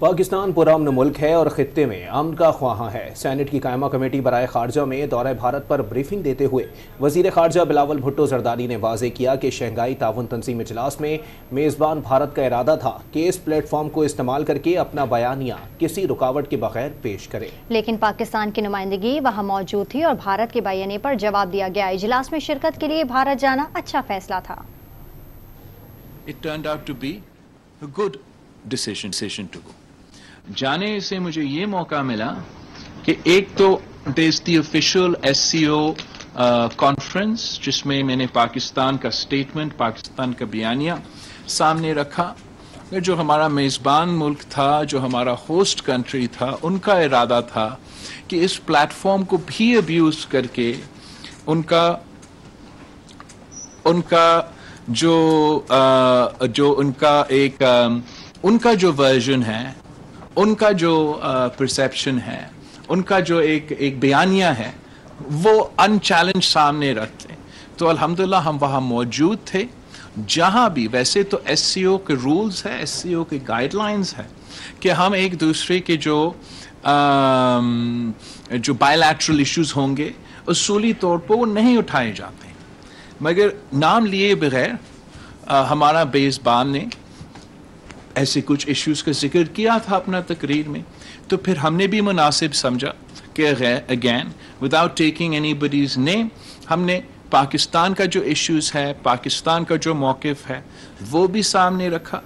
پاکستان پرامن ملک ہے اور خطے میں امن کا خواہاں ہے۔ سینٹ کی قائمہ کمیٹی برائے خارجہ میں دورہ بھارت پر بریفنگ دیتے ہوئے وزیر خارجہ بلاول بھٹو زرداری نے واضح کیا کہ شنگھائی تعاون تنظیم اجلاس میں میزبان بھارت کا ارادہ تھا کہ اس پلیٹ فارم کو استعمال کر کے اپنا بیانیہ کسی رکاوٹ کے بغیر پیش کرے، لیکن پاکستان کی نمائندگی وہاں موجود تھی اور بھارت کے بیانیے پر جواب دیا گیا۔ اجلاس میں شرکت کے لیے بھارت جانا اچھا فیصلہ تھا۔ It turned out to be a good decision to go. جانے سے مجھے یہ موقع ملا کہ ایک تو there's the official SCO conference جس میں میں نے پاکستان کا سٹیٹمنٹ، پاکستان کا بیانیہ سامنے رکھا، جو ہمارا میزبان ملک تھا، جو ہمارا ہوسٹ کنٹری تھا، ان کا ارادہ تھا کہ اس پلیٹ فارم کو بھی ابیوز کر کے ان کا جو ورژن ہے، ان کا جو پرسیپشن ہے، ان کا جو ایک بیانیہ ہے، وہ ان چیلنج سامنے رکھتے۔ تو الحمدللہ ہم وہاں موجود تھے، جہاں بھی ویسے تو ایس سی او کے رولز ہے، ایس سی او کے گائیڈ لائنز ہے کہ ہم ایک دوسرے کے جو بائی لیٹرل ایشوز ہوں گے اصولی طور پر وہ نہیں اٹھائے جاتے، مگر نام لیے بغیر ہمارا میزبان نے ایسے کچھ ایشوز کا ذکر کیا تھا اپنا تقریر میں، تو پھر ہم نے بھی مناسب سمجھا کہ again without taking any bodies name ہم نے پاکستان کا جو ایشوز ہے، پاکستان کا جو موقف ہے وہ بھی سامنے رکھا۔